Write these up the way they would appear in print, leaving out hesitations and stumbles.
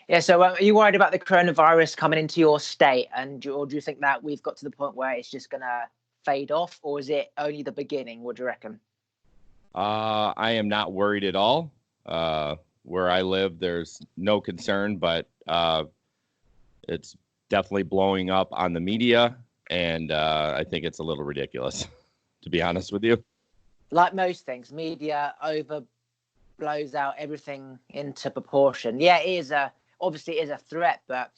Yeah. So are you worried about the coronavirus coming into your state, or do you think that we've got to the point where it's just gonna fade off, or is it only the beginning? What do you reckon? I am not worried at all. Where I live, there's no concern, but it's definitely blowing up on the media, and I think it's a little ridiculous, to be honest with you. Like most things, media over blows out everything into proportion. Yeah, it is obviously it is a threat, but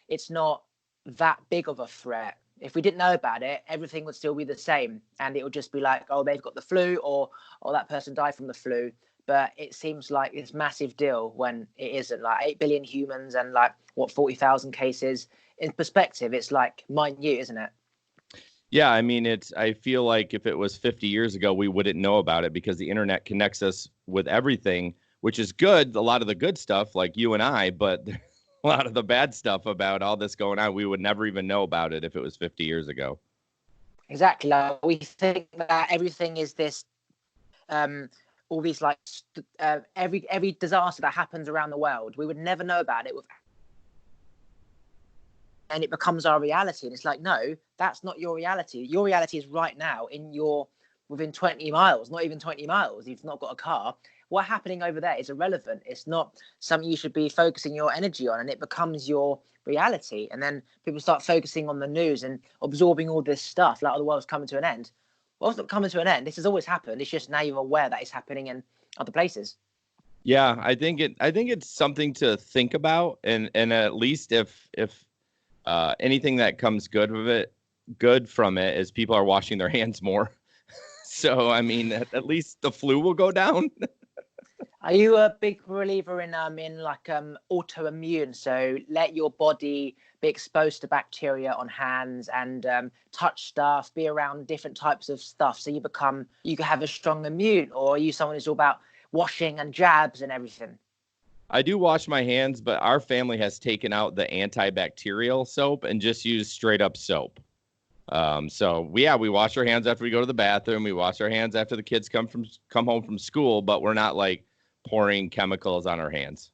it's not that big of a threat. If we didn't know about it, everything would still be the same, and it would just be like, oh, they've got the flu, or that person died from the flu. But it seems like this massive deal when it isn't. Like 8 billion humans and like what 40,000 cases. In perspective, it's like minute, isn't it? Yeah, I mean, I feel like if it was 50 years ago, we wouldn't know about it because the internet connects us with everything, which is good. A lot of the good stuff, like you and I, but a lot of the bad stuff about all this going on, we would never even know about it if it was 50 years ago. Exactly. Like we think that everything is this, all these like every disaster that happens around the world, we would never know about it and it becomes our reality. And it's like, no, that's not your reality. Your reality is right now within 20 miles, not even 20 miles. You've not got a car. What's happening over there is irrelevant. It's not something you should be focusing your energy on, and it becomes your reality. And then people start focusing on the news and absorbing all this stuff, like, oh, the world's coming to an end. Well, it's not coming to an end. This has always happened. It's just now you're aware that it's happening in other places. Yeah, I think it's something to think about, and at least if anything that comes good from it is people are washing their hands more. So, I mean, at least the flu will go down. Are you a big believer in like autoimmune? So let your body be exposed to bacteria on hands and touch stuff, be around different types of stuff, so you can have a strong immune. Or are you someone who's all about washing and jabs and everything? I do wash my hands, but our family has taken out the antibacterial soap and just used straight up soap. So we wash our hands after we go to the bathroom. We wash our hands after the kids come home from school, but we're not like pouring chemicals on our hands.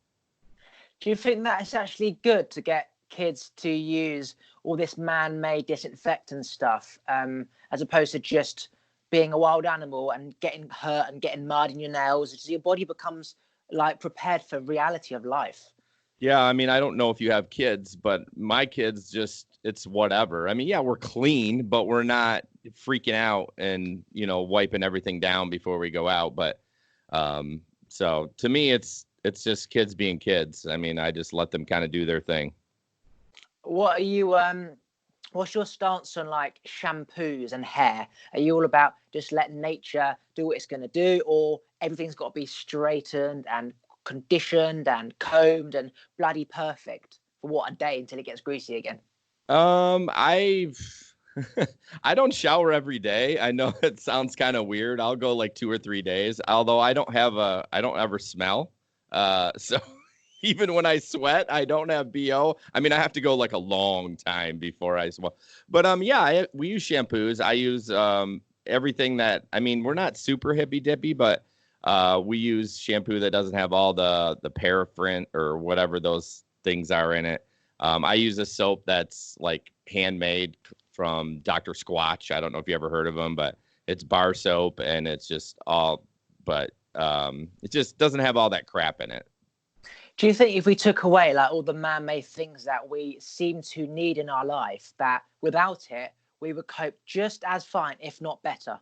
Do you think that it's actually good to get kids to use all this man-made disinfectant stuff, as opposed to just being a wild animal and getting hurt and getting mud in your nails? So your body becomes like prepared for reality of life. Yeah, I mean, I don't know if you have kids, but my kids it's whatever. I mean, yeah, we're clean, but we're not freaking out and, wiping everything down before we go out. But so to me, it's just kids being kids. I mean, I just let them kind of do their thing. What are you what's your stance on like shampoos and hair? Are you all about just letting nature do what it's going to do, or everything's got to be straightened and conditioned and combed and bloody perfect for what, a day until it gets greasy again? I I don't shower every day. I know it sounds kind of weird. I'll go like 2 or 3 days, although I don't ever smell. So even when I sweat, I don't have BO. I mean, I have to go like a long time before I smell. But yeah, we use shampoos. I use everything that, I mean, we're not super hippy dippy, but we use shampoo that doesn't have all the paraffin or whatever those things are in it. I use a soap that's like handmade from Dr. Squatch. I don't know if you ever heard of them, but it's bar soap, and it's just but it just doesn't have all that crap in it. Do you think if we took away like all the man-made things that we seem to need in our life, that without it we would cope just as fine, if not better?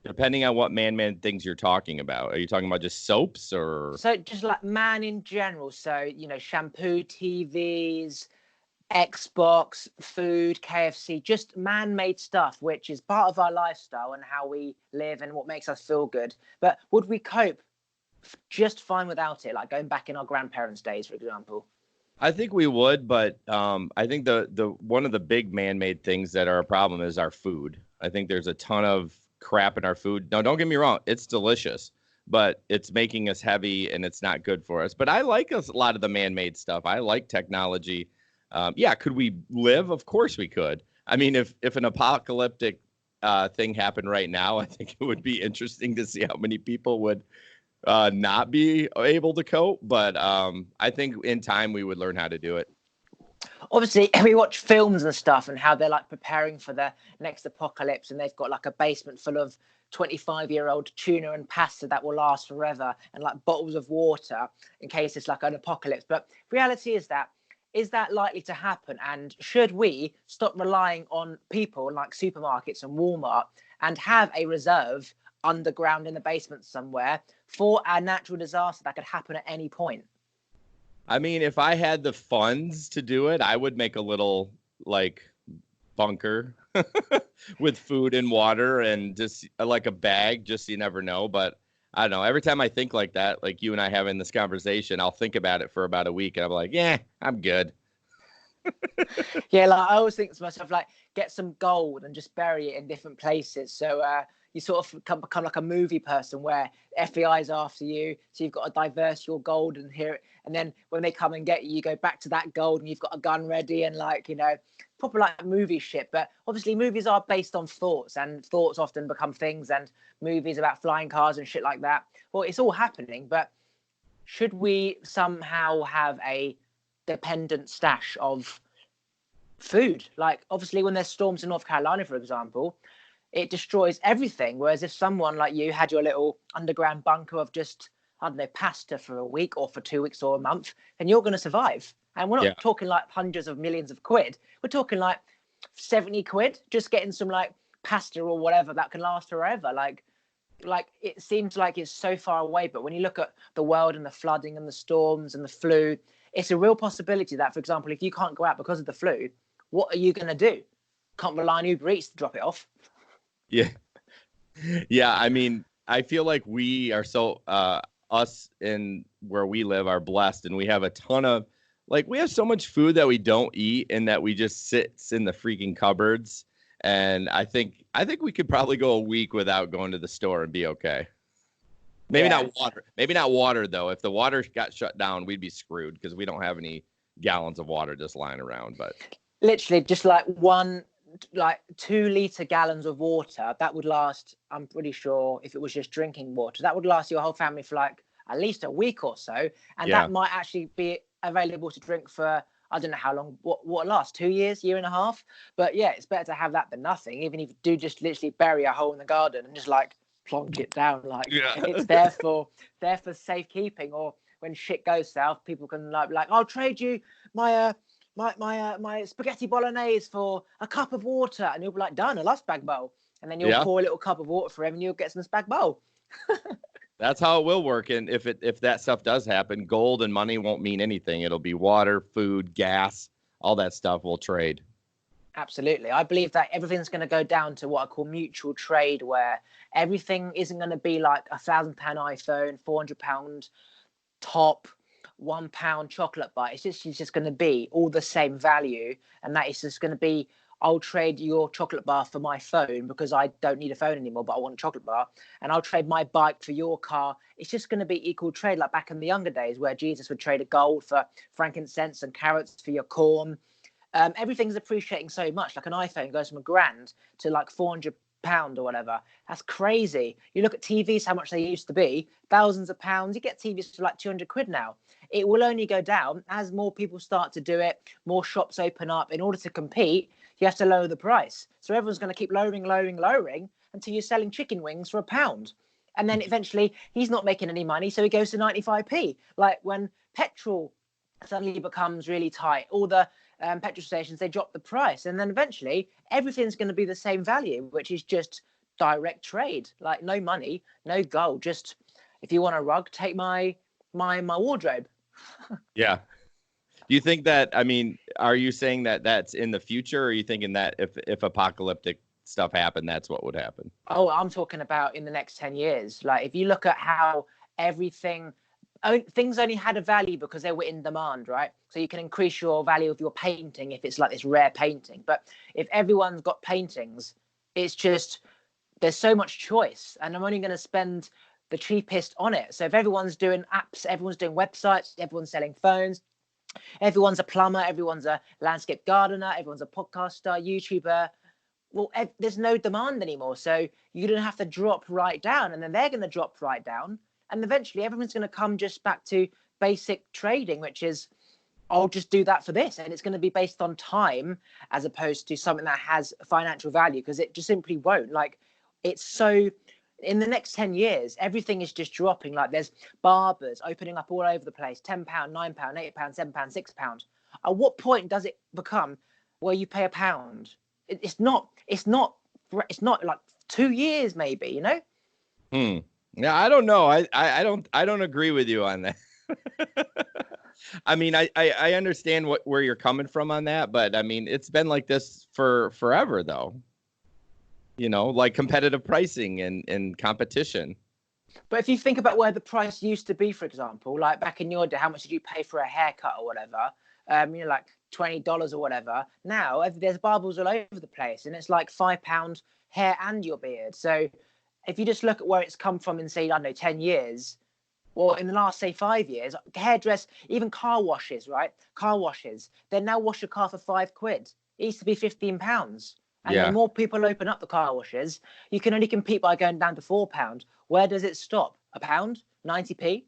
Depending on what man-made things you're talking about. Are you talking about just soaps or? So just like man in general. So, shampoo, TVs, Xbox, food, KFC, just man-made stuff, which is part of our lifestyle and how we live and what makes us feel good. But would we cope just fine without it? Like going back in our grandparents' days, for example. I think we would, but I think the one of the big man-made things that are a problem is our food. I think there's a ton of crap in our food. No, don't get me wrong, it's delicious, but it's making us heavy and it's not good for us. But I like a lot of the man-made stuff. I like technology. Yeah, could we live? Of course we could. I mean, if an apocalyptic thing happened right now, I think it would be interesting to see how many people would not be able to cope, but I think in time we would learn how to do it. Obviously, we watch films and stuff and how they're like preparing for the next apocalypse, and they've got like a basement full of 25-year-old tuna and pasta that will last forever, and like bottles of water in case it's like an apocalypse. But reality is that likely to happen? And should we stop relying on people like supermarkets and Walmart and have a reserve underground in the basement somewhere for a natural disaster that could happen at any point? I mean, if I had the funds to do it, I would make a little like bunker with food and water and just like a bag, just so you never know. But I don't know. Every time I think like that, like you and I having this conversation, I'll think about it for about a week and I'm like, yeah, I'm good. Yeah, like I always think to myself, like, get some gold and just bury it in different places. So you sort of become like a movie person where FBI's after you, so you've got to diverse your gold and hear it. And then when they come and get you, you go back to that gold and you've got a gun ready and like, you know, proper like movie shit. But obviously movies are based on thoughts, and thoughts often become things, and movies about flying cars and shit like that. Well, it's all happening, but should we somehow have a dependent stash of food? Like obviously when there's storms in North Carolina, for example, it destroys everything. Whereas if someone like you had your little underground bunker of just, I don't know, pasta for a week or for 2 weeks or a month, then you're going to survive. And we're not talking like hundreds of millions of quid. We're talking like 70 quid, just getting some like pasta or whatever that can last forever. Like it seems like it's so far away, but when you look at the world and the flooding and the storms and the flu, it's a real possibility that, for example, if you can't go out because of the flu, what are you going to do? Can't rely on Uber Eats to drop it off. Yeah. Yeah. I mean, I feel like we are so, us in where we live are blessed, and we have a ton of, like, we have so much food that we don't eat and that we just sits in the freaking cupboards. And I think we could probably go a week without going to the store and be okay. Maybe not water. Maybe not water, though. If the water got shut down, we'd be screwed because we don't have any gallons of water just lying around. But literally just like 2 liter gallons of water that would last, I'm pretty sure, if it was just drinking water, that would last your whole family for like at least a week or so. And that might actually be available to drink for, I don't know how long, what lasts, 2 years, year and a half. But yeah, it's better to have that than nothing, even if you do just literally bury a hole in the garden and just like plonk it down. Like it's there for safekeeping, or when shit goes south, people can like I'll trade you my my spaghetti bolognese for a cup of water, and you'll be like, done, I love spag bowl. And then you'll pour a little cup of water for him and you'll get some spag bowl. That's how it will work. And if that stuff does happen, gold and money won't mean anything. It'll be water, food, gas, all that stuff will trade. Absolutely. I believe that everything's going to go down to what I call mutual trade, where everything isn't going to be like £1,000 iPhone, £400 top, £1 chocolate bar. It's just going to be all the same value. And that is just going to be, I'll trade your chocolate bar for my phone because I don't need a phone anymore, but I want a chocolate bar. And I'll trade my bike for your car. It's just going to be equal trade, like back in the younger days where Jesus would trade a gold for frankincense and carrots for your corn. Everything's appreciating so much. Like an iPhone goes from £1,000 to like £400 or whatever. That's crazy. You look at TVs, how much they used to be, thousands of pounds. You get TVs for like 200 quid now. It will only go down as more people start to do it, more shops open up. In order to compete, you have to lower the price. So everyone's going to keep lowering until you're selling chicken wings for £1. And then eventually he's not making any money, so he goes to 95p. Like when petrol suddenly becomes really tight, all the petrol stations, they drop the price, and then eventually everything's going to be the same value, which is just direct trade. Like no money, no gold. Just if you want a rug, take my wardrobe. Yeah. Do you think that, I mean, are you saying that that's in the future, or are you thinking that if apocalyptic stuff happened, that's what would happen? Oh, I'm talking about in the next 10 years. Like if you look at how things only had a value because they were in demand, right? So you can increase your value of your painting if it's like this rare painting. But if everyone's got paintings, it's just, there's so much choice, and I'm only going to spend the cheapest on it. So if everyone's doing apps, everyone's doing websites, everyone's selling phones, everyone's a plumber, everyone's a landscape gardener, everyone's a podcaster, YouTuber, well, there's no demand anymore. So you're going to have to drop right down, and then they're going to drop right down. And eventually everyone's going to come just back to basic trading, which is, I'll just do that for this. And it's going to be based on time as opposed to something that has financial value, because it just simply won't. Like, it's so, in the next 10 years, everything is just dropping. Like, there's barbers opening up all over the place, £10, £9, £8, £7, £6. At what point does it become where you pay £1? It's not like 2 years, maybe, you know? Yeah, I don't know. I don't agree with you on that. I mean, I understand where you're coming from on that, but I mean, it's been like this for forever, though. You know, like competitive pricing and competition. But if you think about where the price used to be, for example, like back in your day, how much did you pay for a haircut or whatever? You know, like $20 or whatever. Now there's barbers all over the place, and it's like £5 hair and your beard. So if you just look at where it's come from in, say, I don't know, 10 years, or in the last, say, 5 years, hairdress, even car washes, right? Car washes, they now wash your car for £5. It used to be £15. And Yeah. the more people open up the car washes, you can only compete by going down to £4. Where does it stop? £1? 90p?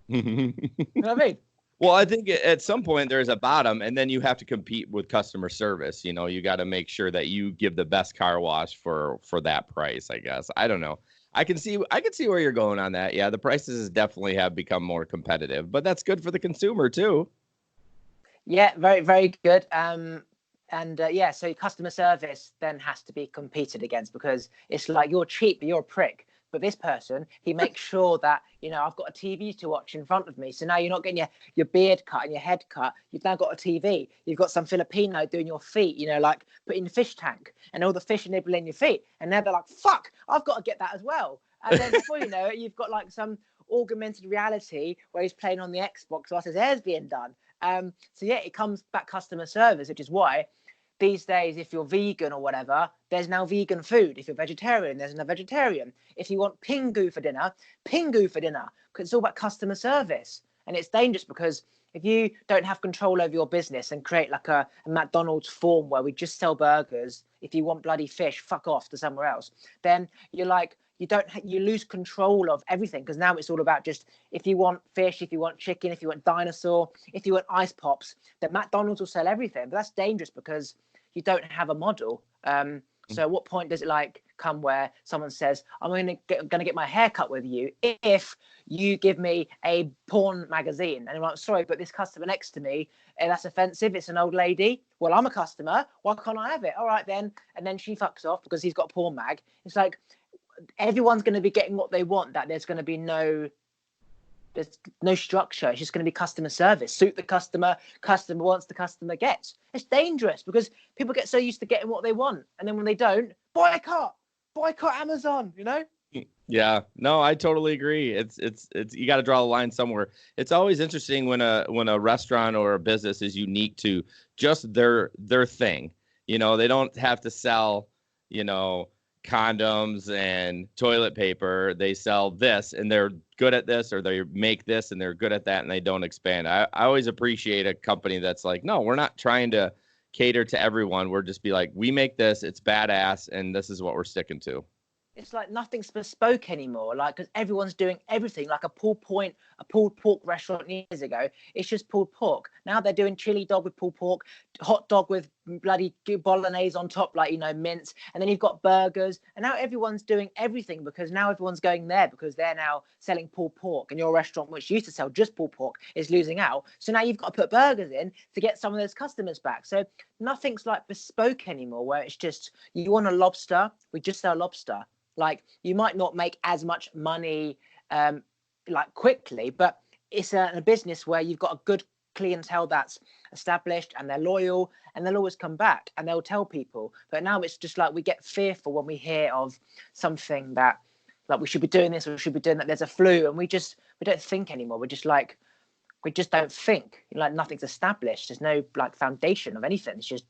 You know what I mean? Well, I think at some point there's a bottom, and then you have to compete with customer service. You know, you got to make sure that you give the best car wash for that price, I guess. I don't know. I can see where you're going on that. Yeah, the prices definitely have become more competitive, but that's good for the consumer too. Yeah, very, very good. Yeah, so customer service then has to be competed against, because it's like, you're cheap, but you're a prick. But this person, he makes sure that, you know, I've got a TV to watch in front of me. So now you're not getting your beard cut and your head cut. You've now got a TV. You've got some Filipino doing your feet, you know, like putting the fish tank and all the fish nibbling your feet. And now they're like, fuck, I've got to get that as well. And then before you know it, you've got like some augmented reality where he's playing on the Xbox whilst his hair's being done. So yeah, it comes back customer service, which is why these days, if you're vegan or whatever, there's now vegan food. If you're vegetarian, there's a vegetarian. If you want pingu for dinner, pingu for dinner. Because it's all about customer service. And it's dangerous, because if you don't have control over your business and create like a McDonald's form where we just sell burgers, if you want bloody fish, fuck off to somewhere else, then you're like, you lose control of everything, because now it's all about just, if you want fish, if you want chicken, if you want dinosaur, if you want ice pops, then McDonald's will sell everything. But that's dangerous, because you don't have a model. So at what point does it like come where someone says, I'm going to get my hair cut with you if you give me a porn magazine? And I'm like, sorry, but this customer next to me, that's offensive. It's an old lady. Well, I'm a customer. Why can't I have it? All right, then. And then she fucks off because he's got a porn mag. It's like, everyone's going to be getting what they want, that there's no structure. It's just going to be customer service. Suit the customer wants, the customer gets. It's dangerous, because people get so used to getting what they want, and then when they don't, boycott Amazon, you know? Yeah, no, I totally agree. It's you got to draw the line somewhere. It's always interesting when a restaurant or a business is unique to just their thing. You know, they don't have to sell, you know, condoms and toilet paper. They sell this and they're good at this, or they make this and they're good at that, and they don't expand. I always appreciate a company that's like, no, we're not trying to cater to everyone. We're just be like, we make this, it's badass, and this is what we're sticking to. It's like nothing's bespoke anymore, like, because everyone's doing everything. Like a pulled pork restaurant years ago, it's just pulled pork. Now they're doing chili dog with pulled pork, hot dog with bloody bolognese on top, like, you know, mince, and then you've got burgers. And now everyone's doing everything, because now everyone's going there because they're now selling pulled pork, and your restaurant, which used to sell just pulled pork, is losing out. So now you've got to put burgers in to get some of those customers back. So nothing's like bespoke anymore, where it's just, you want a lobster, we just sell lobster. Like, you might not make as much money like quickly, but it's a business where you've got a good clientele that's established, and they're loyal, and they'll always come back, and they'll tell people. But now it's just like, we get fearful when we hear of something that, like, we should be doing this or we should be doing that. There's a flu, and we don't think anymore. We just don't think. Like, nothing's established. There's no like foundation of anything. It's just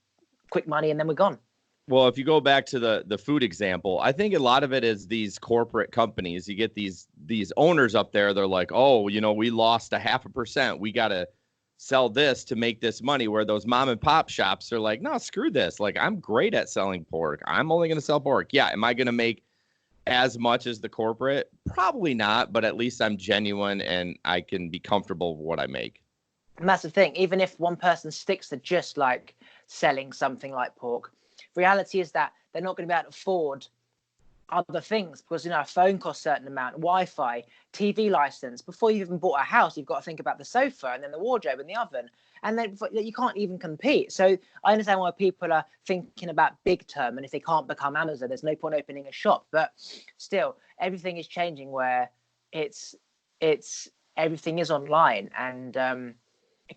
quick money, and then we're gone. Well, if you go back to the food example, I think a lot of it is these corporate companies. You get these owners up there. They're like, oh, you know, we lost 0.5%. We got to sell this to make this money. Where those mom and pop shops are like, no, screw this. Like, I'm great at selling pork. I'm only going to sell pork. Yeah. Am I going to make as much as the corporate? Probably not, but at least I'm genuine and I can be comfortable with what I make. Massive thing. Even if one person sticks to just like selling something like pork, reality is that they're not going to be able to afford other things, because you know a phone costs a certain amount, Wi-Fi, TV license. Before you've even bought a house, you've got to think about the sofa and then the wardrobe and the oven, and then you can't even compete. So I understand why people are thinking about big term, and if they can't become Amazon, there's no point opening a shop. But still, everything is changing where it's everything is online, and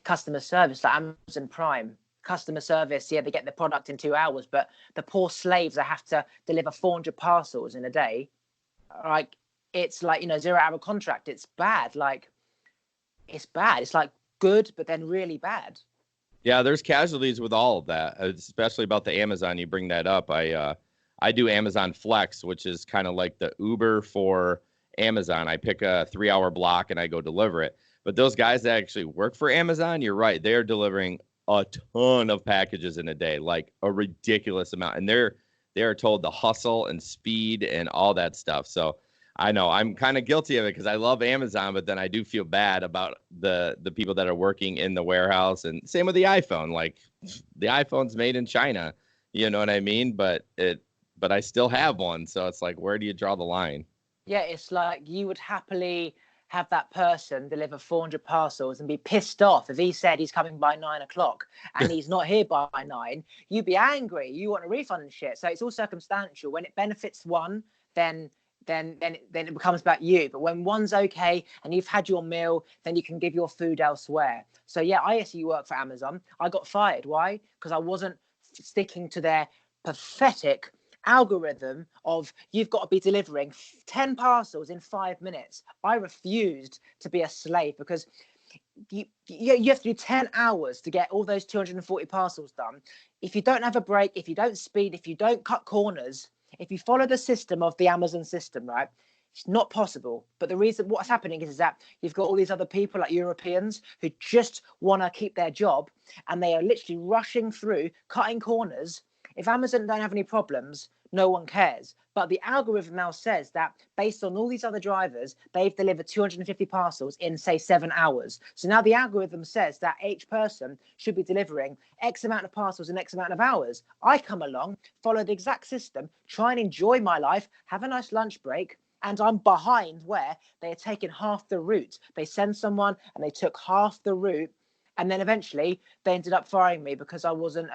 customer service like Amazon Prime. Customer service, yeah, they get the product in 2 hours, but the poor slaves that have to deliver 400 parcels in a day, like it's like, you know, 0 hour contract. It's bad. Like it's bad. It's like good, but then really bad. Yeah, there's casualties with all of that, especially about the Amazon. You bring that up. I do Amazon Flex, which is kind of like the Uber for Amazon. I pick a 3-hour block and I go deliver it. But those guys that actually work for Amazon, you're right, they are delivering a ton of packages in a day, like a ridiculous amount. And they are told to hustle and speed and all that stuff. So I know I'm kind of guilty of it because I love Amazon, but then I do feel bad about the people that are working in the warehouse. And same with the iPhone. Like the iPhone's made in China, you know what I mean? But I still have one. So it's like, where do you draw the line? Yeah, it's like you would happily have that person deliver 400 parcels and be pissed off if he said he's coming by 9 o'clock and he's not here by 9. You'd be angry. You want a refund and shit. So it's all circumstantial. When it benefits one, then it becomes about you. But when one's okay and you've had your meal, then you can give your food elsewhere. So yeah, I used to work for Amazon. I got fired. Why? Because I wasn't sticking to their pathetic algorithm of you've got to be delivering 10 parcels in 5 minutes. I refused to be a slave because you have to do 10 hours to get all those 240 parcels done. If you don't have a break, if you don't speed, if you don't cut corners, if you follow the system of the Amazon system, right, it's not possible. But the reason what's happening is that you've got all these other people like Europeans who just want to keep their job, and they are literally rushing through, cutting corners. If Amazon don't have any problems, no one cares. But the algorithm now says that based on all these other drivers, they've delivered 250 parcels in, say, 7 hours. So now the algorithm says that each person should be delivering X amount of parcels in X amount of hours. I come along, follow the exact system, try and enjoy my life, have a nice lunch break, and I'm behind where they are taking half the route. They send someone and they took half the route, and then eventually they ended up firing me because I wasn't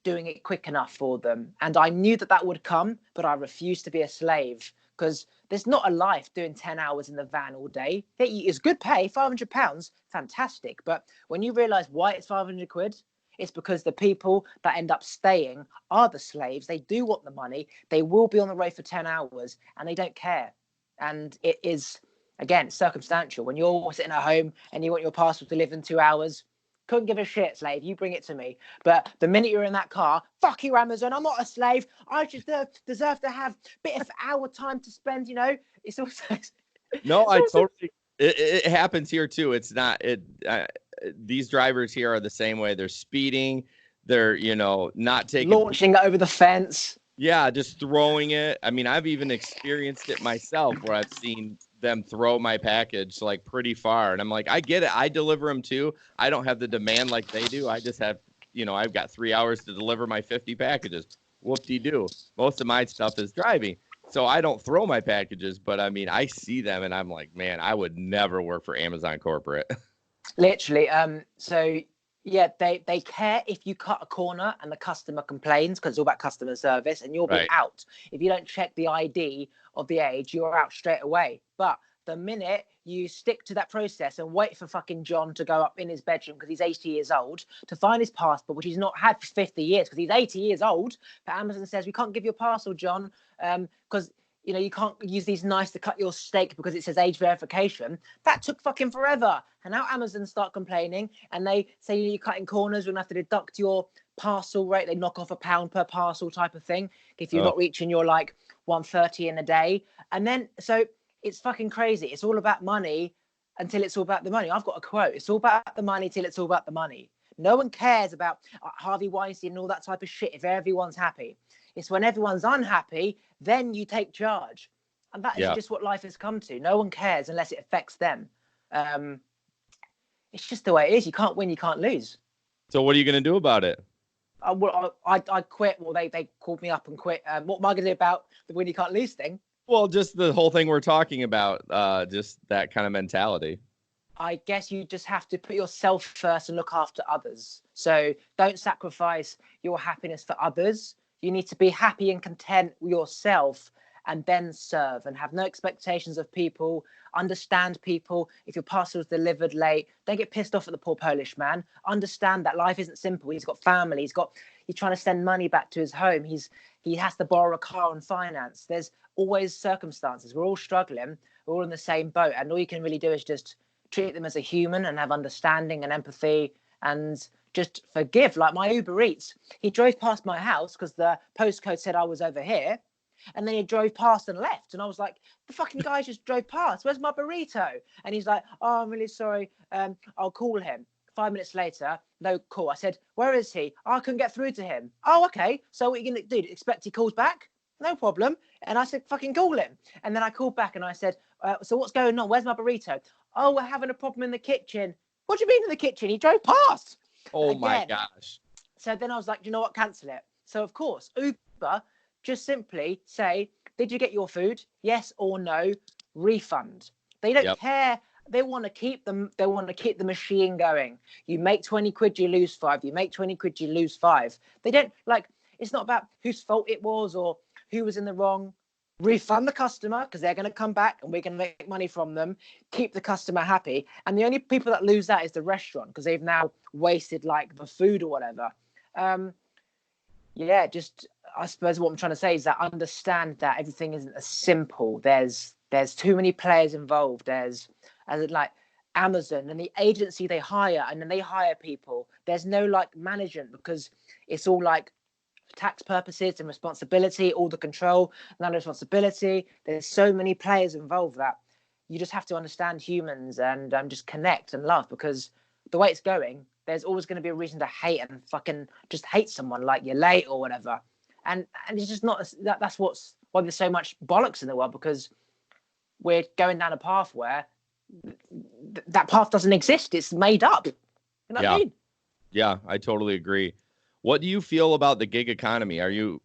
doing it quick enough for them. And I knew that that would come, but I refused to be a slave because there's not a life doing 10 hours in the van all day. It's good pay, £500, fantastic. But when you realize why it's 500 quid, it's because the people that end up staying are the slaves. They do want the money. They will be on the road for 10 hours and they don't care. And it is, again, circumstantial. When you're sitting at home and you want your parcel to live in 2 hours, couldn't give a shit, slave. You bring it to me. But the minute you're in that car, fuck you, Amazon. I'm not a slave. I just deserve to have a bit of our time to spend. You know, it's also. No, I totally. It happens here too. It's not it. These drivers here are the same way. They're speeding. They're not taking launching it over the fence. Yeah, just throwing it. I mean, I've even experienced it myself where I've seen them throw my package like pretty far. And I'm like, I get it. I deliver them too. I don't have the demand like they do. I just have, I've got 3 hours to deliver my 50 packages. Whoop-de-doo. Most of my stuff is driving. So I don't throw my packages, but I mean, I see them and I'm like, man, I would never work for Amazon corporate. Literally. So yeah, they care if you cut a corner and the customer complains because it's all about customer service, and you'll be out. If you don't check the ID of the age, you're out straight away. But the minute you stick to that process and wait for fucking John to go up in his bedroom because he's 80 years old to find his passport, which he's not had for 50 years because he's 80 years old, but Amazon says, we can't give you a parcel, John, because you can't use these knives to cut your steak because it says age verification. That took fucking forever. And now Amazon start complaining and they say you're cutting corners. We're going to have to deduct your parcel rate. They knock off £1 per parcel type of thing if you're not reaching your like 130 in a day. And then, so it's fucking crazy. It's all about money until it's all about the money. I've got a quote. It's all about the money till it's all about the money. No one cares about Harvey Weinstein and all that type of shit if everyone's happy. It's when everyone's unhappy, then you take charge. And that is just what life has come to. No one cares unless it affects them. It's just the way it is. You can't win, you can't lose. So what are you going to do about it? I quit. Well, they called me up and quit. What am I going to do about the win, you can't lose thing? Well, just the whole thing we're talking about, just that kind of mentality. I guess you just have to put yourself first and look after others. So don't sacrifice your happiness for others. You need to be happy and content with yourself and then serve and have no expectations of people. Understand people. If your parcel is delivered late, don't get pissed off at the poor Polish man. Understand that life isn't simple. He's got family. He's trying to send money back to his home. He has to borrow a car on finance. There's always circumstances. We're all struggling. We're all in the same boat. And all you can really do is just treat them as a human and have understanding and empathy and just forgive. Like my Uber Eats, he drove past my house because the postcode said I was over here. And then he drove past and left. And I was like, the fucking guy just drove past. Where's my burrito? And he's like, oh, I'm really sorry. I'll call him. 5 minutes later, no call. I said, where is he? Oh, I couldn't get through to him. Oh, okay. So what are you going to do? Expect he calls back? No problem. And I said, fucking call him. And then I called back and I said, so what's going on? Where's my burrito? Oh, we're having a problem in the kitchen. What do you mean in the kitchen? He drove past. Oh, again. my gosh. So then I was like, you know what? Cancel it. So, of course, Uber just simply say, did you get your food? Yes or no? Refund. They don't care. They want to keep them. They want to keep the machine going. You make 20 quid, you lose 5. You make 20 quid, you lose 5. They don't it's not about whose fault it was or who was in the wrong. Refund the customer because they're going to come back and we're going to make money from them. Keep the customer happy. And the only people that lose that is the restaurant because they've now wasted the food or whatever. I suppose what I'm trying to say is that understand that everything isn't as simple. There's too many players involved. There's Amazon and the agency they hire and then they hire people. There's no management because it's all tax purposes and responsibility, all the control, none of responsibility. There's so many players involved that you just have to understand humans and just connect and love because the way it's going, there's always going to be a reason to hate and fucking just hate someone like you're late or whatever. And it's just not that's why there's so much bollocks in the world because we're going down a path where that path doesn't exist. It's made up. You know what I mean? Yeah, I totally agree. What do you feel about the gig economy? Are you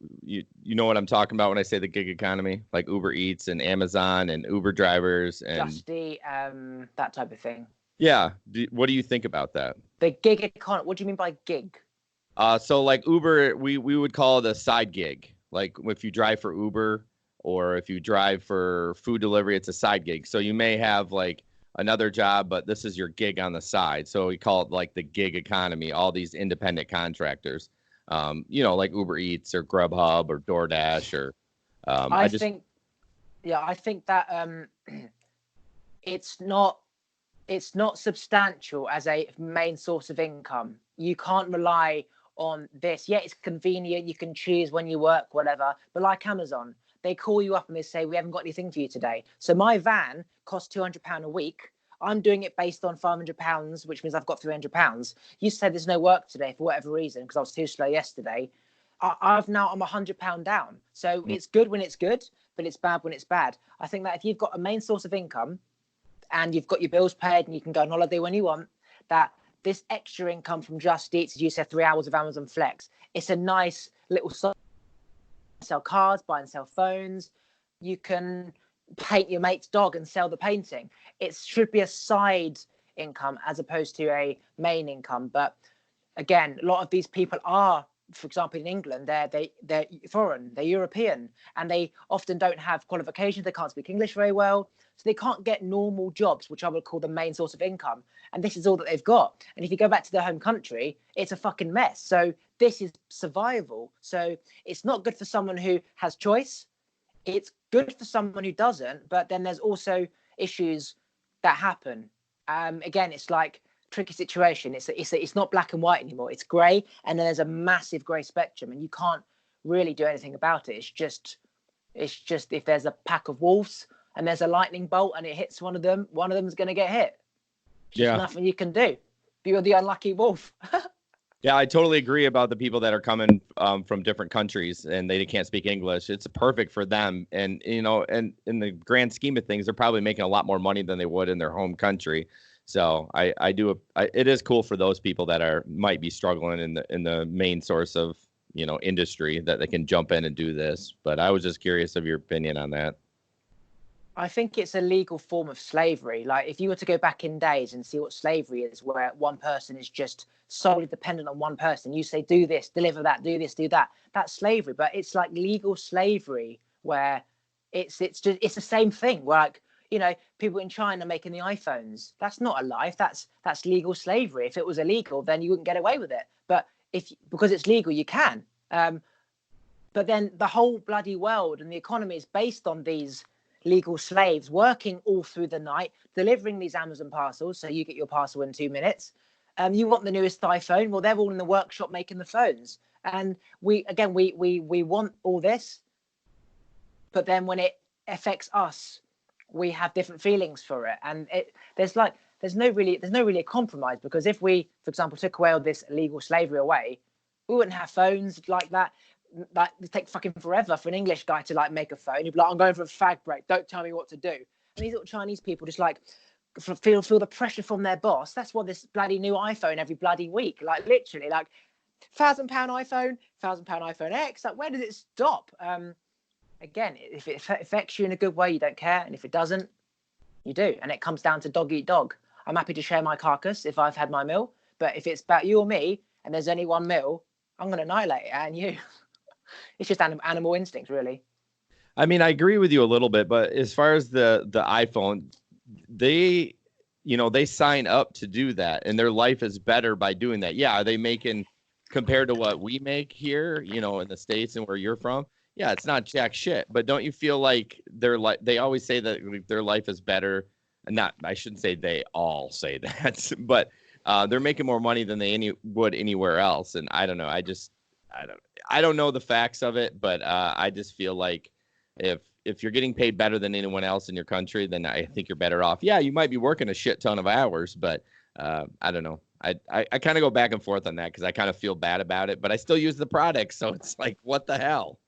know what I'm talking about when I say the gig economy, like Uber Eats and Amazon and Uber drivers and Just that type of thing. Yeah. What do you think about that? The gig economy. What do you mean by gig? So like Uber, we would call it a side gig. Like if you drive for Uber or if you drive for food delivery, it's a side gig. So you may have another job, but this is your gig on the side. So we call it the gig economy, all these independent contractors, like Uber Eats or Grubhub or DoorDash or I think that it's not substantial as a main source of income. You can't rely on this. Yeah, it's convenient. You can choose when you work, whatever. But like Amazon, they call you up and they say, we haven't got anything for you today. So my van costs £200 a week. I'm doing it based on £500, which means I've got £300. You said there's no work today for whatever reason, because I was too slow yesterday. I'm £100 down. So it's good when it's good, but it's bad when it's bad. I think that if you've got a main source of income and you've got your bills paid and you can go on holiday when you want, that this extra income from Just Eat, as you said, 3 hours of Amazon Flex, it's a nice little sell cars, buy and sell phones. You can paint your mate's dog and sell the painting. It should be a side income as opposed to a main income. But again, a lot of these people are, for example, in England, they're foreign, they're European, and they often don't have qualifications. They can't speak English very well. So they can't get normal jobs, which I would call the main source of income. And this is all that they've got. And if you go back to their home country, it's a fucking mess. So this is survival. So it's not good for someone who has choice. It's good for someone who doesn't. But then there's also issues that happen. Again, it's tricky situation. It's not black and white anymore. It's grey, and then there's a massive grey spectrum, and you can't really do anything about it. It's just if there's a pack of wolves and there's a lightning bolt and it hits one of them is going to get hit. There's nothing you can do. You're the unlucky wolf. Yeah, I totally agree about the people that are coming from different countries and they can't speak English. It's perfect for them. And, and in the grand scheme of things, they're probably making a lot more money than they would in their home country. So it is cool for those people that might be struggling in the main source of, industry, that they can jump in and do this. But I was just curious of your opinion on that. I think it's a legal form of slavery. Like if you were to go back in days and see what slavery is, where one person is just solely dependent on one person, you say, do this, deliver that, do this, do that. That's slavery. But it's like legal slavery where it's the same thing. Where like, people in China making the iPhones, that's not a life. That's legal slavery. If it was illegal, then you wouldn't get away with it. But because it's legal, you can. But then the whole bloody world and the economy is based on these legal slaves working all through the night, delivering these Amazon parcels. So you get your parcel in 2 minutes. You want the newest iPhone. Well, they're all in the workshop making the phones. And we want all this. But then when it affects us, we have different feelings for it. And there's no really a compromise, because if we, for example, took away all this illegal slavery away, we wouldn't have phones like that. Like it take fucking forever for an English guy to like make a phone. He'd be like, I'm going for a fag break, don't tell me what to do. And these little Chinese people just like feel the pressure from their boss. That's what this bloody new iPhone every bloody week, like literally like £1,000 iPhone, £1,000 iPhone X. Like where does it stop? Again, if it affects you in a good way, you don't care, and if it doesn't, you do. And it comes down to dog eat dog. I'm happy to share my carcass if I've had my meal, but if it's about you or me and there's only one meal, I'm going to annihilate it and you. It's just animal instinct, really. I mean, I agree with you a little bit, but as far as the iPhone, they sign up to do that, and their life is better by doing that. Yeah, are they making, compared to what we make here, in the States and where you're from? Yeah, it's not jack shit. But don't you feel like they always say that their life is better? I shouldn't say they all say that, but they're making more money than they would anywhere else. And I don't know. I don't know the facts of it, but I just feel like if you're getting paid better than anyone else in your country, then I think you're better off. Yeah, you might be working a shit ton of hours, but I don't know. I kind of go back and forth on that because I kind of feel bad about it, but I still use the product. So it's like, what the hell?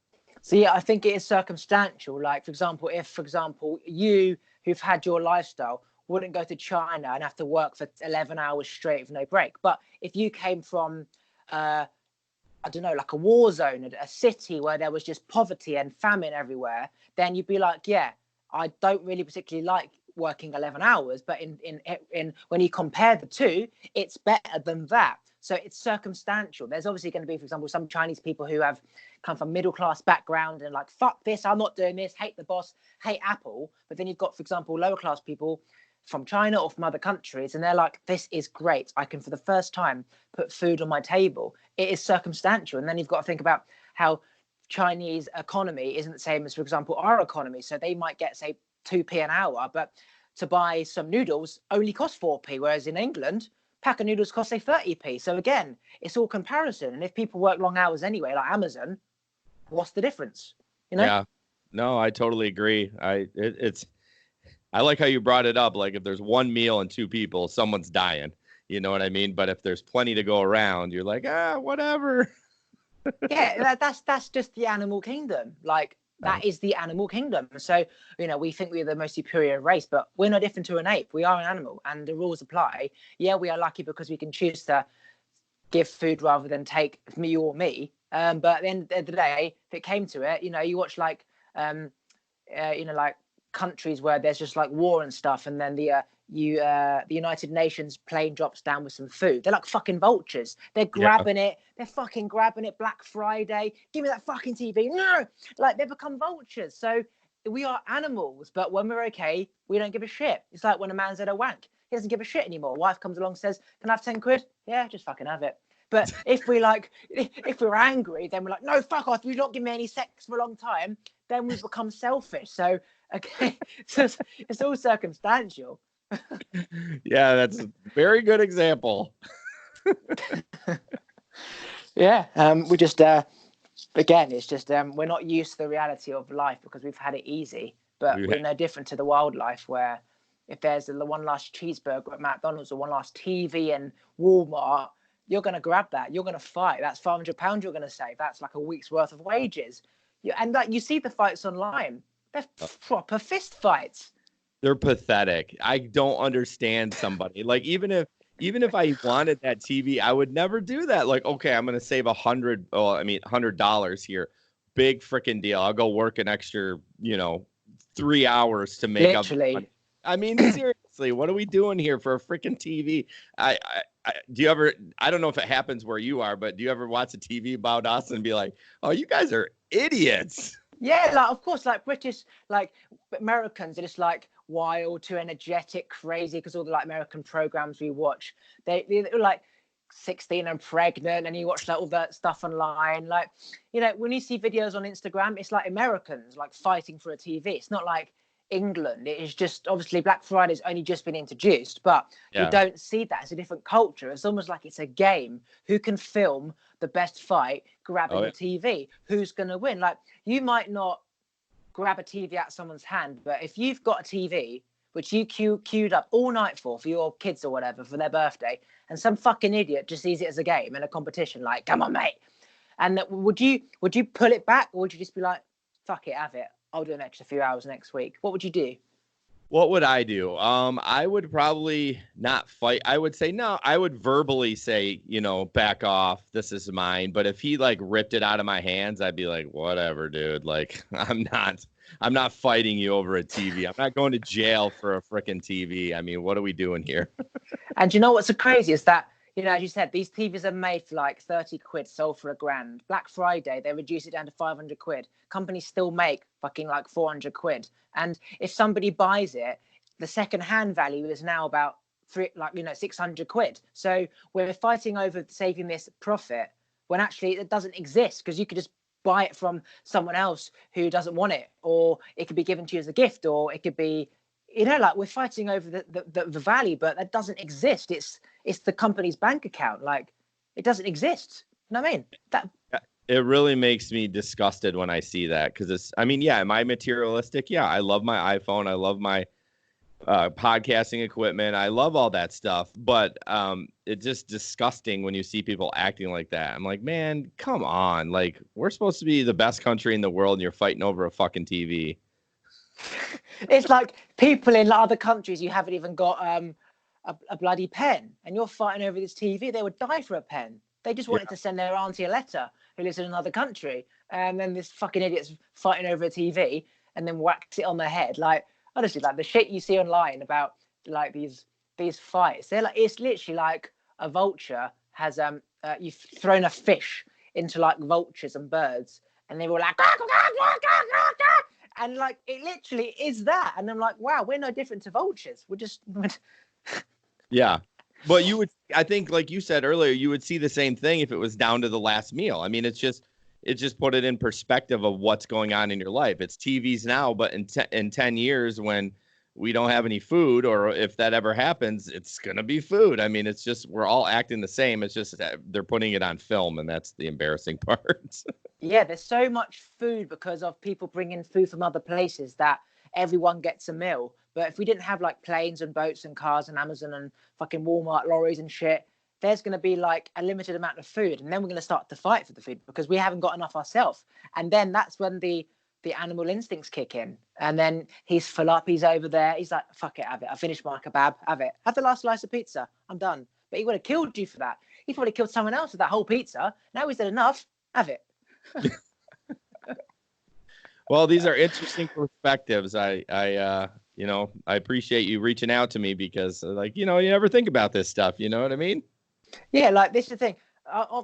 So yeah, I think it is circumstantial. Like, for example, if, you who've had your lifestyle wouldn't go to China and have to work for 11 hours straight with no break. But if you came from, I don't know, like a war zone, a city where there was just poverty and famine everywhere, then you'd be like, yeah, I don't really particularly like working 11 hours. But in when you compare the two, it's better than that. So it's circumstantial. There's obviously going to be, for example, some Chinese people who have come from middle class background and like, fuck this, I'm not doing this, hate the boss, hate Apple. But then you've got, for example, lower class people from China or from other countries, and they're like, this is great. I can, for the first time, put food on my table. It is circumstantial. And then you've got to think about how Chinese economy isn't the same as, for example, our economy. So they might get, say, 2p an hour, but to buy some noodles only costs 4p, whereas in England, pack of noodles costs, say, 30p. So again, it's all comparison. And if people work long hours anyway, like Amazon, what's the difference? Yeah, no, I totally agree. I like how you brought it up. Like if there's one meal and two people, someone's dying. You know what I mean? But if there's plenty to go around, you're like, whatever. Yeah, that's just the animal kingdom. Like that is the animal kingdom. So, we think we're the most superior race, but we're no different to an ape. We are an animal and the rules apply. Yeah, we are lucky because we can choose to give food rather than take me or me. But at the end of the day, if it came to it, you watch like, like countries where there's just like war and stuff, and then the United Nations plane drops down with some food. They're like fucking vultures. They're grabbing it. They're fucking grabbing it. Black Friday. Give me that fucking TV. No, like they become vultures. So we are animals, but when we're okay, we don't give a shit. It's like when a man's at a wank. He doesn't give a shit anymore. Wife comes along and says, "Can I have 10 quid?" Yeah, just fucking have it. But if we're angry, then we're like, "No, fuck off. You've not given me any sex for a long time." Then we become selfish. So, okay, so it's all circumstantial. Yeah, that's a very good example. Yeah, we just, again, it's just we're not used to the reality of life because we've had it easy. But we're no different to the wildlife where if there's the one last cheeseburger at McDonald's or one last TV in Walmart, you're going to grab that. You're going to fight. That's £500 you're going to save. That's like a week's worth of wages. And like you see the fights online, they're proper fist fights. They're pathetic. I don't understand somebody. Like even if I wanted that TV, I would never do that. Like, okay, I'm gonna save $100 here. Big freaking deal. I'll go work an extra, 3 hours to make Literally. up. I mean, seriously, what are we doing here for a freaking TV? Do you ever? I don't know if it happens where you are, but do you ever watch a TV about us and be like, "Oh, you guys are idiots"? Yeah, like of course, like British, like Americans are just like wild, too energetic, crazy because all the like American programs we watch, they're like 16 and pregnant, and you watch like all that stuff online. Like, when you see videos on Instagram, it's like Americans like fighting for a TV. It's not like England. It is just obviously Black Friday's only just been introduced, but you don't see that. It's a different culture. It's almost like it's a game. Who can film the best fight grabbing the TV? Who's going to win? Like, you might not grab a TV out of someone's hand, but if you've got a TV which you queued up all night for your kids or whatever for their birthday, and some fucking idiot just sees it as a game and a competition, like, come on, mate. And would you pull it back, or would you just be like, fuck it, have it? I'll do an extra few hours next week. What would you do? What would I do? I would probably not fight. I would say no. I would verbally say, back off. This is mine. But if he like ripped it out of my hands, I'd be like, whatever, dude. Like, I'm not fighting you over a TV. I'm not going to jail for a freaking TV. I mean, what are we doing here? And you know what's so crazy is that, as you said, these TVs are made for like 30 quid, sold for £1,000. Black Friday, they reduce it down to 500 quid. Companies still make fucking like 400 quid. And if somebody buys it, the second hand value is now about 600 quid. So we're fighting over saving this profit when actually it doesn't exist, because you could just buy it from someone else who doesn't want it, or it could be given to you as a gift, or it could be, like we're fighting over the value, but that doesn't exist. It's the company's bank account. Like, it doesn't exist. You know what I mean? It really makes me disgusted when I see that, because am I materialistic? Yeah, I love my iPhone. I love my podcasting equipment. I love all that stuff, but it's just disgusting when you see people acting like that. I'm like, man, come on. Like, we're supposed to be the best country in the world, and you're fighting over a fucking TV. It's like people in other countries, you haven't even got a bloody pen, and you're fighting over this TV. They would die for a pen. They just wanted to send their auntie a letter who lives in another country, and then this fucking idiot's fighting over a TV and then whacks it on their head. Like, honestly, like the shit you see online about like these fights, they're like, it's literally like a vulture has you've thrown a fish into like vultures and birds, and they were like, and like it literally is that. And I'm like, wow, we're no different to vultures. We're just yeah. But I think, like you said earlier, you would see the same thing if it was down to the last meal. I mean, it just put it in perspective of what's going on in your life. It's TVs now, but in 10 years, when we don't have any food, or if that ever happens, it's going to be food. I mean, it's just, we're all acting the same. It's just they're putting it on film, and that's the embarrassing part. Yeah, there's so much food because of people bringing food from other places that everyone gets a meal. But if we didn't have like planes and boats and cars and Amazon and fucking Walmart lorries and shit, there's going to be like a limited amount of food. And then we're going to start to fight for the food because we haven't got enough ourselves. And then that's when the animal instincts kick in. And then he's full up. He's over there. He's like, fuck it, have it. I finished my kebab. Have it. Have the last slice of pizza. I'm done. But he would have killed you for that. He probably killed someone else with that whole pizza. Now he's done enough. Have it. Well, these are interesting perspectives. I appreciate you reaching out to me, because like, you never think about this stuff. You know what I mean? Yeah. Like, this is the thing.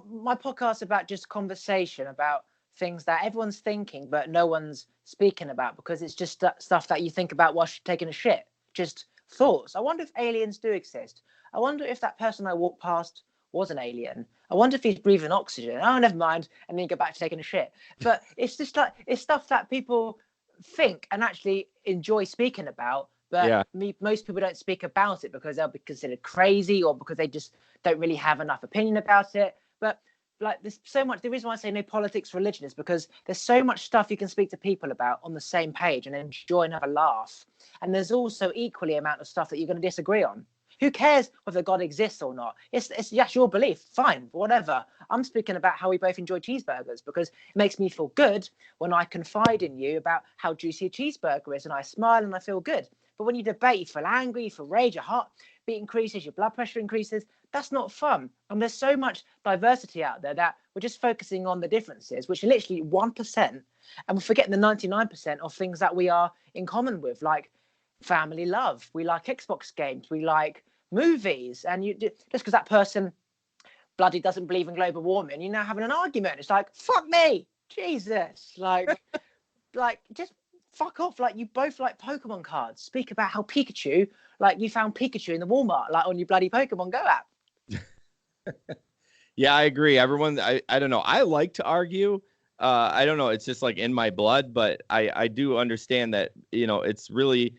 My podcast is about just conversation about things that everyone's thinking, but no one's speaking about, because it's just stuff that you think about while taking a shit. Just thoughts. I wonder if aliens do exist. I wonder if that person I walked past was an alien. I wonder if he's breathing oxygen. Oh, never mind. And then you go back to taking a shit. But it's just like, it's stuff that people think and actually enjoy speaking about. But most people don't speak about it because they'll be considered crazy, or because they just don't really have enough opinion about it. But like, there's so much. The reason why I say no politics, religion, is because there's so much stuff you can speak to people about on the same page and enjoy and have a laugh. And there's also equally amount of stuff that you're going to disagree on. Who cares whether God exists or not? It's just your belief. Fine, whatever. I'm speaking about how we both enjoy cheeseburgers, because it makes me feel good when I confide in you about how juicy a cheeseburger is, and I smile and I feel good. But when you debate, you feel angry, you feel rage, your heartbeat increases, your blood pressure increases. That's not fun. And there's so much diversity out there that we're just focusing on the differences, which are literally 1%. And we're forgetting the 99% of things that we are in common with, like family love. We like Xbox games. We like movies. And just because that person bloody doesn't believe in global warming, you're now having an argument. It's like, fuck me, Jesus. Like just fuck off. Like, you both like Pokemon cards. Speak about how Pikachu, like, you found Pikachu in the Walmart, like, on your bloody Pokemon Go app. Yeah, I agree. Everyone, I don't know. I like to argue. I don't know. It's just like in my blood, but I do understand that, it's really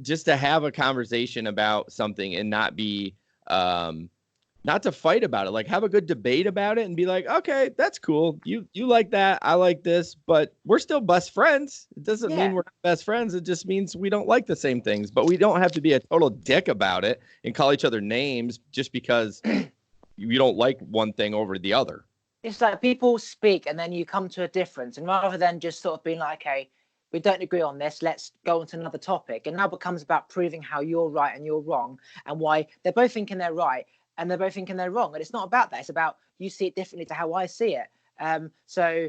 just to have a conversation about something and not be, not to fight about it, like have a good debate about it and be like, okay, that's cool. You like that. I like this, but we're still best friends. It doesn't mean we're not best friends. It just means we don't like the same things, but we don't have to be a total dick about it and call each other names just because you don't like one thing over the other. It's like people speak and then you come to a difference, and rather than just sort of being like, okay, we don't agree on this, let's go on to another topic. And now it becomes about proving how you're right and you're wrong, and why they're both thinking they're right and they're both thinking they're wrong. And it's not about that. It's about you see it differently to how I see it. So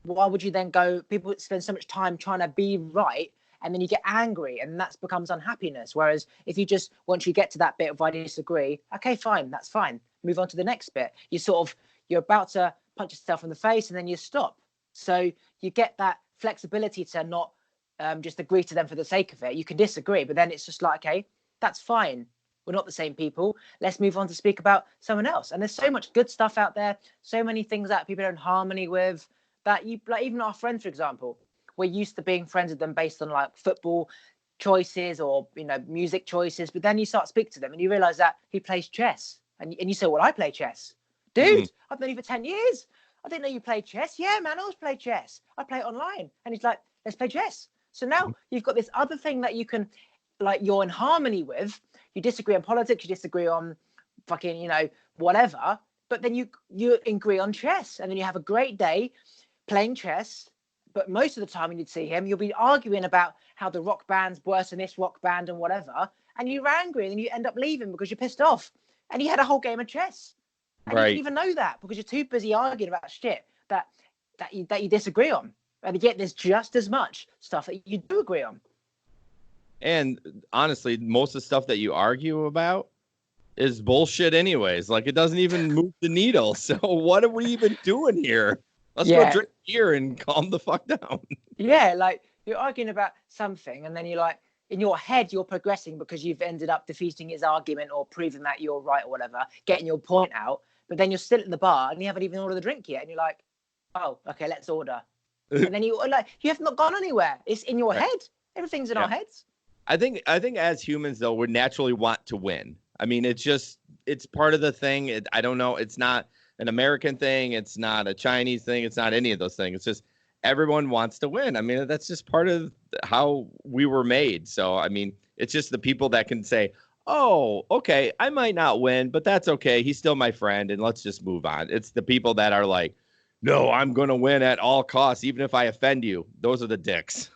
why would you then go, people spend so much time trying to be right, and then you get angry, and that becomes unhappiness. Whereas if you just, once you get to that bit of I disagree, okay, fine, that's fine. Move on to the next bit. You're about to punch yourself in the face and then you stop. So you get that flexibility to not just agree to them for the sake of it. You can disagree, but then it's just like, okay, that's fine. We're not the same people. Let's move on to speak about someone else. And there's so much good stuff out there. So many things that people are in harmony with, that you, like, even our friends, for example, we're used to being friends with them based on like football choices or, music choices. But then you start speaking to them and you realize that he plays chess. And you say, well, I play chess. Dude, I've known you for 10 years. I didn't know you played chess. Yeah, man, I always play chess. I play it online. And he's like, let's play chess. So now you've got this other thing that you can, like, you're in harmony with. You disagree on politics, you disagree on fucking, whatever. But then you agree on chess. And then you have a great day playing chess. But most of the time when you'd see him, you'll be arguing about how the rock band's worse than this rock band and whatever. And you're angry and then you end up leaving because you're pissed off. And you had a whole game of chess. And you didn't even know that because you're too busy arguing about shit that you disagree on. And yet there's just as much stuff that you do agree on. And honestly, most of the stuff that you argue about is bullshit anyways. Like, it doesn't even move the needle. So what are we even doing here? Let's go drink beer and calm the fuck down. Yeah, like, you're arguing about something and then you're like, in your head, you're progressing because you've ended up defeating his argument or proving that you're right or whatever, getting your point out. But then you're still in the bar and you haven't even ordered the drink yet. And you're like, oh, okay, let's order. And then you have not gone anywhere. It's in your head. Everything's in our heads. I think as humans, though, we naturally want to win. I mean, it's part of the thing. I don't know. It's not an American thing. It's not a Chinese thing. It's not any of those things. It's just everyone wants to win. I mean, that's just part of how we were made. So, I mean, it's just the people that can say, oh, okay, I might not win, but that's okay. He's still my friend, and let's just move on. It's the people that are like, no, I'm going to win at all costs, even if I offend you. Those are the dicks.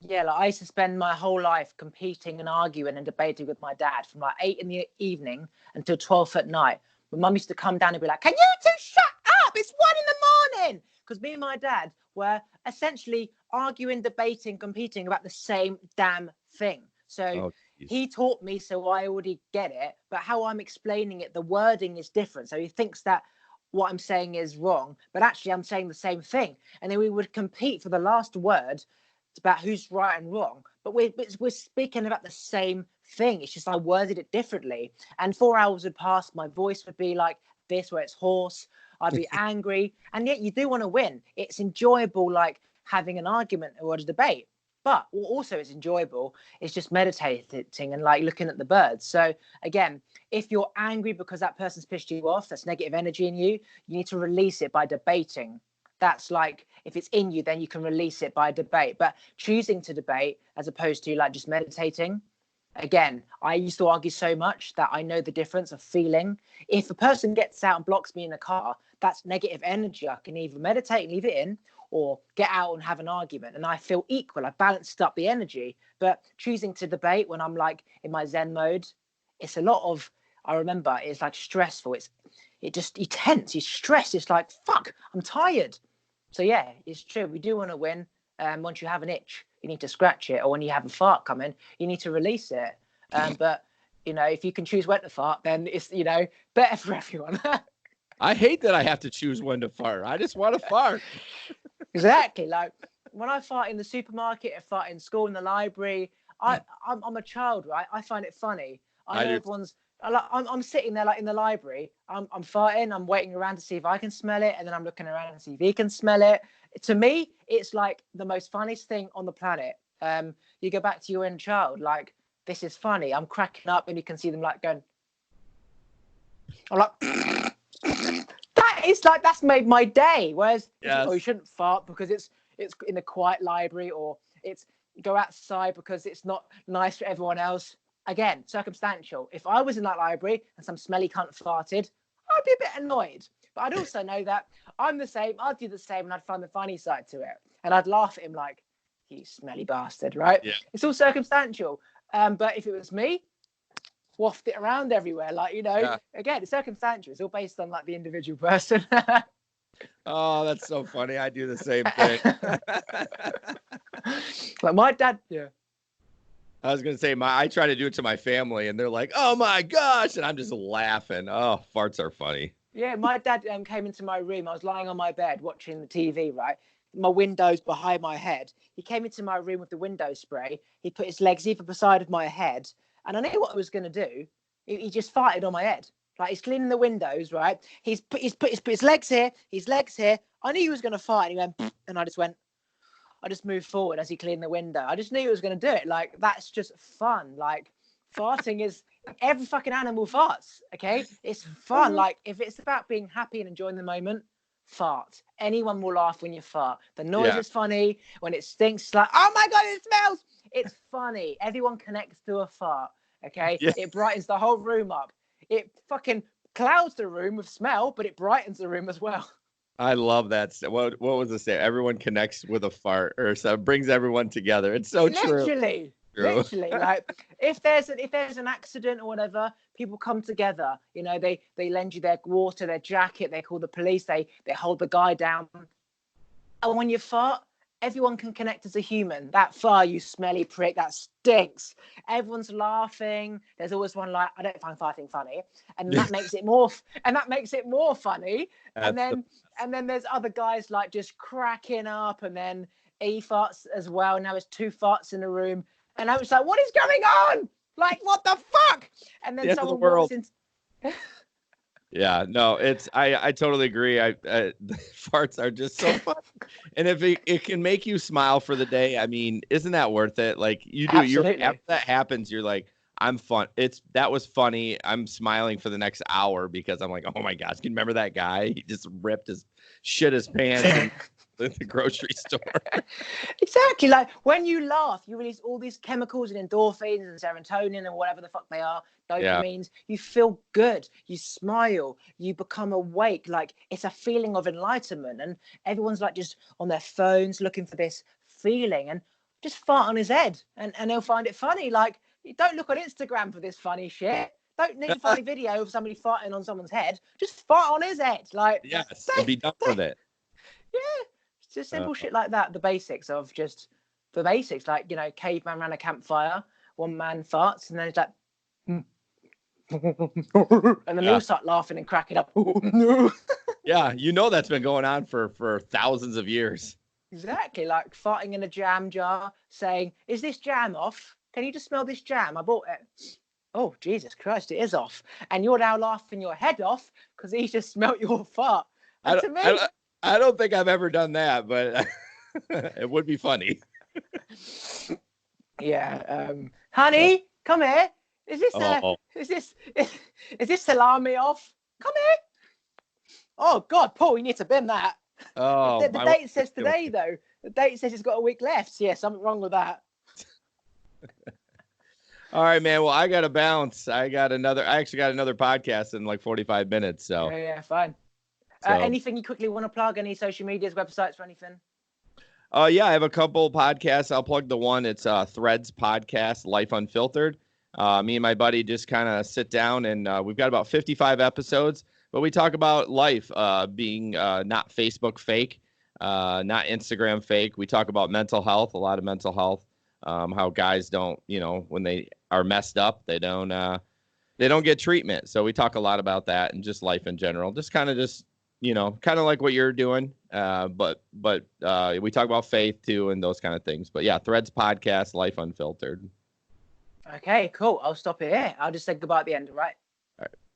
Yeah, like, I used to spend my whole life competing and arguing and debating with my dad from like 8 in the evening until 12 at night. My mum used to come down and be like, can you two shut up? It's 1 in the morning. Because me and my dad were essentially arguing, debating, competing about the same damn thing. So he taught me, so I already get it. But how I'm explaining it, the wording is different. So he thinks that what I'm saying is wrong, but actually I'm saying the same thing. And then we would compete for the last word about who's right and wrong. But we're speaking about the same thing. It's just I worded it differently. And 4 hours would pass. My voice would be like this, where it's hoarse. I'd be angry. And yet you do want to win. It's enjoyable, like having an argument or a debate. But what also is enjoyable is just meditating and like looking at the birds. So again, if you're angry because that person's pissed you off, that's negative energy in you, you need to release it by debating. That's like, if it's in you, then you can release it by debate. But choosing to debate as opposed to like just meditating, Again, I used to argue so much that I know the difference of feeling. If a person gets out and blocks me in a car, that's negative energy. I can either meditate and leave it in or get out and have an argument. And I feel equal. I balanced up the energy. But choosing to debate when I'm like in my Zen mode, it's a lot of, I remember it's like stressful. It just, you tense, you stress. It's like, fuck, I'm tired. So yeah, it's true. We do want to win. Once you have an itch, you need to scratch it, or when you have a fart coming, you need to release it. But if you can choose when to fart, then it's better for everyone. I hate that I have to choose when to fart. I just want to fart. Exactly. Like when I fart in the supermarket, I fart in school, in the library. I'm a child, right? I find it funny. I know everyone's. I'm sitting there like in the library. I'm farting. I'm waiting around to see if I can smell it, and then I'm looking around to see if he can smell it. To me, it's like the most funniest thing on the planet. You go back to your inner child, like, this is funny. I'm cracking up, and you can see them like going. I'm like, that's made my day. Whereas, you shouldn't fart because it's in a quiet library, or it's go outside because it's not nice for everyone else. Again, circumstantial. If I was in that library and some smelly cunt farted, I'd be a bit annoyed. But I'd also know that I'm the same. I'd do the same, and I'd find the funny side to it. And I'd laugh at him like, you smelly bastard, right? Yeah. It's all circumstantial. But if it was me, waft it around everywhere. Like, again, it's circumstantial. It's all based on like the individual person. Oh, that's so funny. I do the same thing. Like my dad, yeah. I was going to say, I try to do it to my family, and they're like, oh my gosh. And I'm just laughing. Oh, farts are funny. Yeah, my dad came into my room. I was lying on my bed watching the TV, right? My window's behind my head. He came into my room with the window spray. He put his legs either beside of my head, and I knew what I was going to do. He just farted on my head. Like, he's cleaning the windows, right? He's put his legs here, his legs here. I knew he was going to fart, and he went, and I just moved forward as he cleaned the window. I just knew he was going to do it. Like, that's just fun. Like, farting is... Every fucking animal farts, okay? It's fun. Like, if it's about being happy and enjoying the moment, fart. Anyone will laugh when you fart. The noise is funny. When it stinks, it's like, oh my God, it smells. It's funny. Everyone connects to a fart, okay? Yeah. It brightens the whole room up. It fucking clouds the room with smell, but it brightens the room as well. I love that. What was the say? Everyone connects with a fart, or so brings everyone together. It's so true. Literally, like if there's an accident or whatever, people come together. They lend you their water, their jacket. They call the police. They hold the guy down. And when you fart, everyone can connect as a human. That fart, you smelly prick, that stinks. Everyone's laughing. There's always one like, I don't find farting funny, and that makes it more. And that makes it more funny. And then there's other guys like just cracking up, and then he farts as well. Now there's two farts in the room. And I was like, what is going on? Like, what the fuck? And then someone walks in. Yeah, no, I totally agree. Farts are just so fun. And if it can make you smile for the day, I mean, isn't that worth it? Like, you do. After that happens, you're like, I'm fun. That was funny. I'm smiling for the next hour because I'm like, oh my gosh, can you remember that guy? He just ripped his pants in the grocery store. Exactly. Like when you laugh, you release all these chemicals and endorphins and serotonin and whatever the fuck they are, dopamines. Yeah. You feel good. You smile. You become awake. Like, it's a feeling of enlightenment. And everyone's like just on their phones looking for this feeling, and just fart on his head, and they'll find it funny. Like, you don't look on Instagram for this funny shit. Don't need a funny video of somebody farting on someone's head. Just fart on his head. Like, yes, and be done with it. Yeah. Just simple shit like that. The basics, like, caveman around a campfire, one man farts, and then it's like, and then they all start laughing and cracking up. Yeah, that's been going on for thousands of years. Exactly, like farting in a jam jar, saying, "Is this jam off? Can you just smell this jam? I bought it." Oh, Jesus Christ, it is off, and you're now laughing your head off because he just smelt your fart. And to me, I don't think I've ever done that, but it would be funny. Yeah. Honey, come here. Is this salami off? Come here. Oh God, Paul, you need to bin that. Oh, the date says today though. The date says it's got a week left. Yeah, something wrong with that. All right, man. Well, I got to bounce. I actually got another podcast in like 45 minutes. So, Yeah, fine. so. Anything you quickly want to plug? Any social medias, websites, or anything? Yeah, I have a couple podcasts. I'll plug the one. It's Threads Podcast, Life Unfiltered. Me and my buddy just kind of sit down, and we've got about 55 episodes, but we talk about life being not Facebook fake, not Instagram fake. We talk about mental health, a lot of mental health, how guys don't, when they are messed up, they don't get treatment. So we talk a lot about that and just life in general, just kind of like what you're doing. But we talk about faith too and those kind of things. But yeah, Threads Podcast, Life Unfiltered. Okay, cool. I'll stop it here. I'll just say goodbye at the end, right?